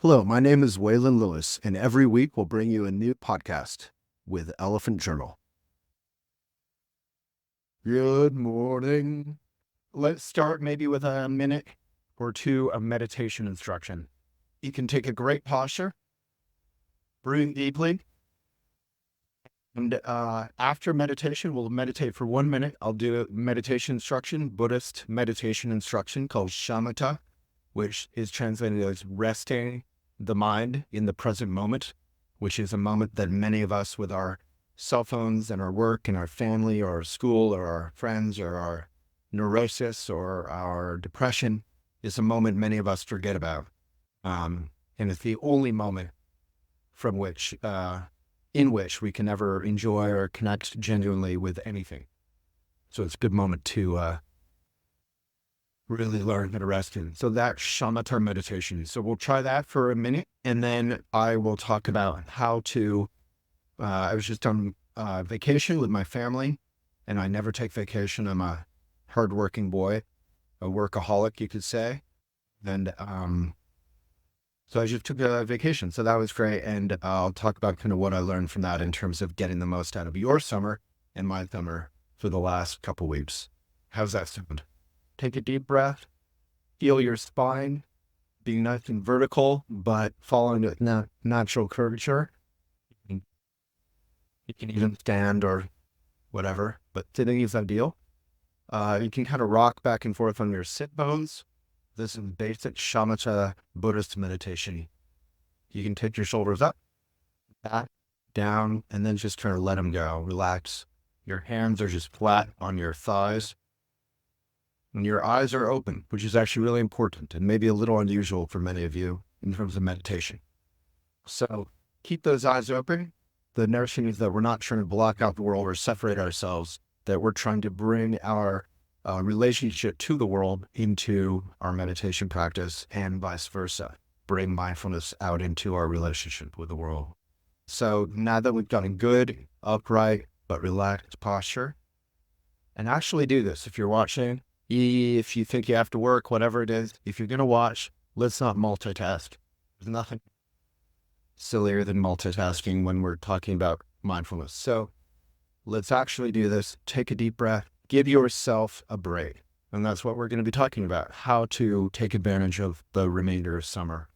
Hello, my name is Waylon Lewis, and every week we'll bring you a new podcast with Elephant Journal. Good morning. Let's start maybe with a minute or two of meditation instruction. You can take a great posture, breathe deeply, and after meditation, we'll meditate for 1 minute. I'll do a meditation instruction, Buddhist meditation instruction called shamatha, which is translated as resting the mind in the present moment, which is a moment that many of us with our cell phones and our work and our family or our school or our friends or our neurosis or our depression is a moment many of us forget about. And it's the only moment from which, in which we can ever enjoy or connect genuinely with anything. So it's a good moment to really learn how to rest in. So that's shamatha meditation. So we'll try that for a minute, and then I will talk about how to. I was just on vacation with my family, and I never take vacation. I'm a hardworking boy, a workaholic, you could say. And so I just took a vacation. So that was great. And I'll talk about kind of what I learned from that in terms of getting the most out of your summer and my summer for the last couple weeks. How's that sound? Take a deep breath, feel your spine being nice and vertical, but following a natural curvature. You can even stand or whatever, but sitting is ideal. You can kind of rock back and forth on your sit bones. This is basic shamatha Buddhist meditation. You can take your shoulders up, back, down, and then just kind of let them go. Relax. Your hands are just flat on your thighs. And your eyes are open, which is actually really important and maybe a little unusual for many of you in terms of meditation. So keep those eyes open. The notion is that we're not trying to block out the world or separate ourselves, that we're trying to bring our relationship to the world into our meditation practice and vice versa. Bring mindfulness out into our relationship with the world. So now that we've got a good, upright, but relaxed posture, and actually do this if you're watching. If you think you have to work, whatever it is, if you're going to watch, let's not multitask. There's nothing sillier than multitasking when we're talking about mindfulness. So let's actually do this. Take a deep breath. Give yourself a break. And that's what we're going to be talking about, how to take advantage of the remainder of summer.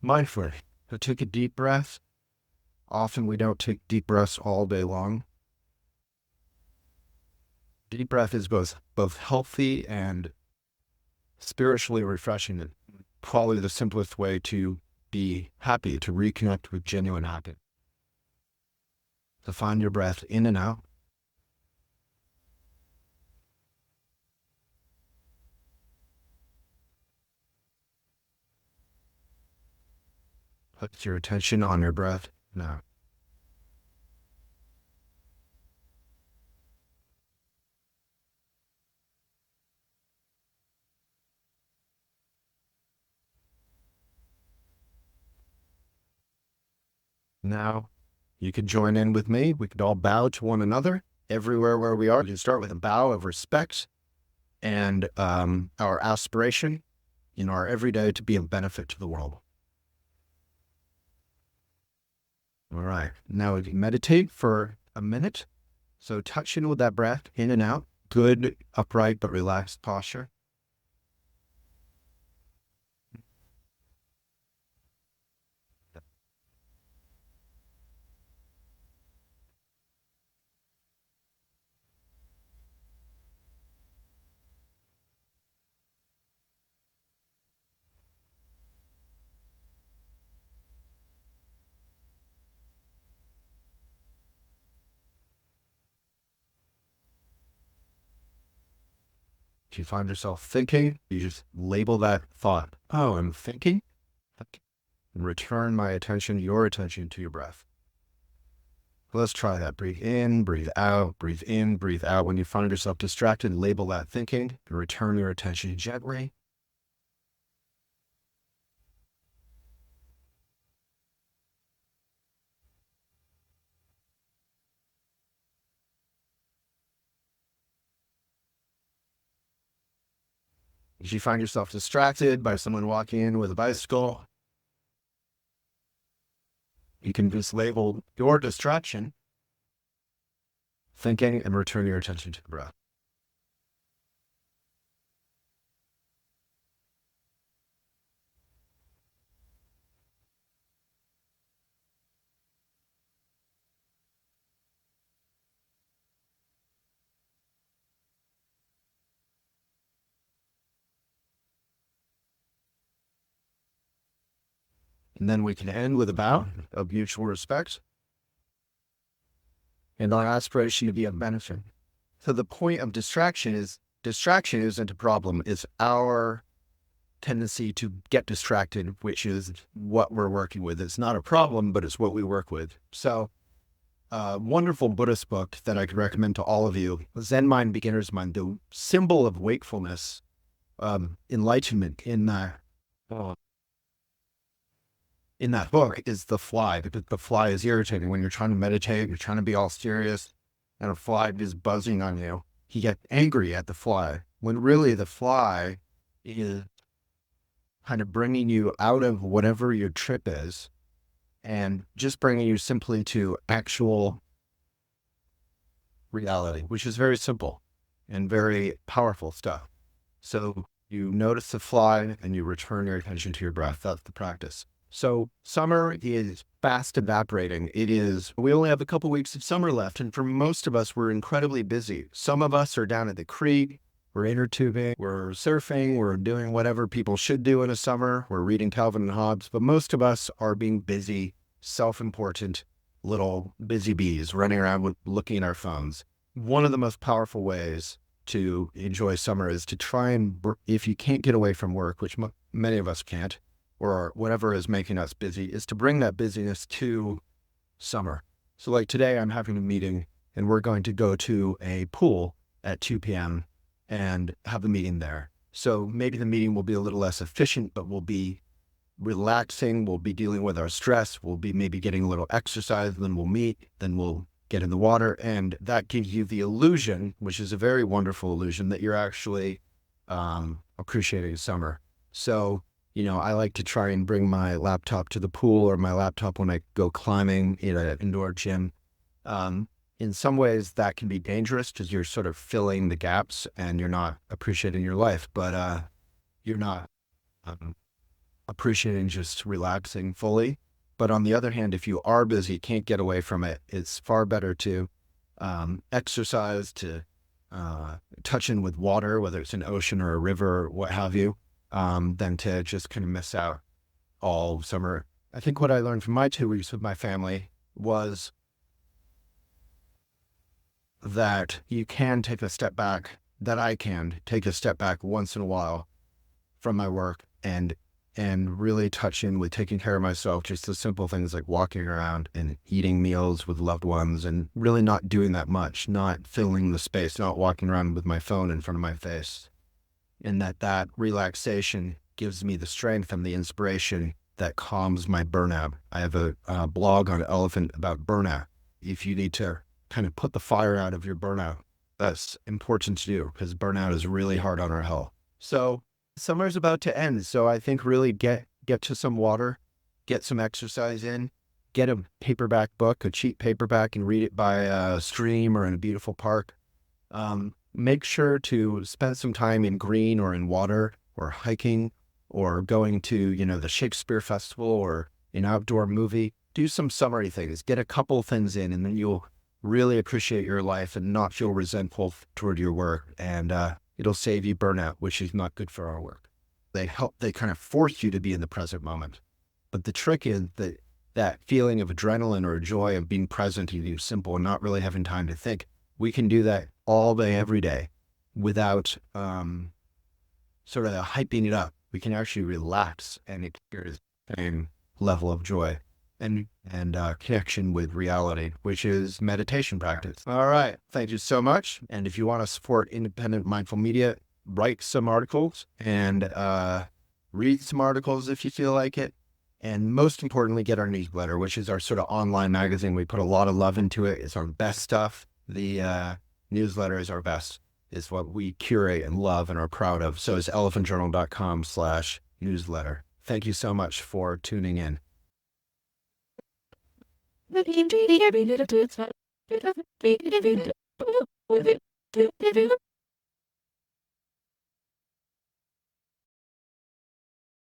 Mindfully. So take a deep breath. Often we don't take deep breaths all day long. Deep breath is both healthy and spiritually refreshing, and probably the simplest way to be happy, to reconnect with genuine happiness. To find your breath in and out. Put your attention on your breath now. Now, you can join in with me. We could all bow to one another everywhere where we are. We can start with a bow of respect and our aspiration in our everyday to be of benefit to the world. All right. Now we can meditate for a minute. So touch in with that breath in and out. Good, upright, but relaxed posture. If you find yourself thinking, you just label that thought. Oh, I'm thinking. And return your attention to your breath. Let's try that. Breathe in, breathe out, breathe in, breathe out. When you find yourself distracted, label that thinking and return your attention gently. If you find yourself distracted by someone walking in with a bicycle, you can just label your distraction thinking and return your attention to the breath. And then we can end with a bow of mutual respect and our aspiration to be of benefit. So the point of distraction isn't a problem. It's our tendency to get distracted, which is what we're working with. It's not a problem, but it's what we work with. So a wonderful Buddhist book that I could recommend to all of you, Zen Mind, Beginner's Mind, the symbol of wakefulness, enlightenment in that book is the fly, because the fly is irritating. When you're trying to meditate, you're trying to be all serious, and a fly is buzzing on you. You get angry at the fly, when really the fly is kind of bringing you out of whatever your trip is and just bringing you simply to actual reality, which is very simple and very powerful stuff. So you notice the fly and you return your attention to your breath. That's the practice. So summer is fast evaporating. We only have a couple weeks of summer left. And for most of us, we're incredibly busy. Some of us are down at the creek, we're inner tubing, we're surfing, we're doing whatever people should do in a summer. We're reading Calvin and Hobbes, but most of us are being busy, self-important little busy bees running around looking at our phones. One of the most powerful ways to enjoy summer is to try and, if you can't get away from work, which many of us can't, or whatever is making us busy, is to bring that busyness to summer. So like today, I'm having a meeting and we're going to go to a pool at 2 p.m. and have a meeting there. So maybe the meeting will be a little less efficient, but we'll be relaxing. We'll be dealing with our stress. We'll be maybe getting a little exercise, then we'll meet, then we'll get in the water. And that gives you the illusion, which is a very wonderful illusion, that you're actually appreciating summer. So, I like to try and bring my laptop to the pool, or my laptop when I go climbing in an indoor gym. In some ways that can be dangerous because you're sort of filling the gaps and you're not appreciating your life, but you're not appreciating just relaxing fully. But on the other hand, if you are busy, can't get away from it, it's far better to exercise, to touch in with water, whether it's an ocean or a river or what have you, than to just kind of miss out all summer. I think what I learned from my 2 weeks with my family was that you can take a step back, that I can take a step back once in a while from my work and really touch in with taking care of myself, just the simple things like walking around and eating meals with loved ones and really not doing that much, not filling the space, not walking around with my phone in front of my face. And that relaxation gives me the strength and the inspiration that calms my burnout. I have a blog on Elephant about burnout. If you need to kind of put the fire out of your burnout, that's important to do because burnout is really hard on our health. So summer's about to end. So I think really get to some water, get some exercise in, get a paperback book, a cheap paperback, and read it by a stream or in a beautiful park. Make sure to spend some time in green or in water or hiking or going to, the Shakespeare Festival or an outdoor movie. Do some summery things, get a couple things in, and then you'll really appreciate your life and not feel resentful toward your work. And it'll save you burnout, which is not good for our work. They kind of force you to be in the present moment. But the trick is that feeling of adrenaline or joy of being present and being simple and not really having time to think. We can do that all day, every day without sort of hyping it up. We can actually relax and experience the same level of joy and connection with reality, which is meditation practice. All right. Thank you so much. And if you want to support independent mindful media, write some articles and read some articles if you feel like it. And most importantly, get our newsletter, which is our sort of online magazine. We put a lot of love into it. It's our best stuff. The newsletter is our best. is what we curate and love and are proud of. So is elephantjournal.com/newsletter. Thank you so much for tuning in.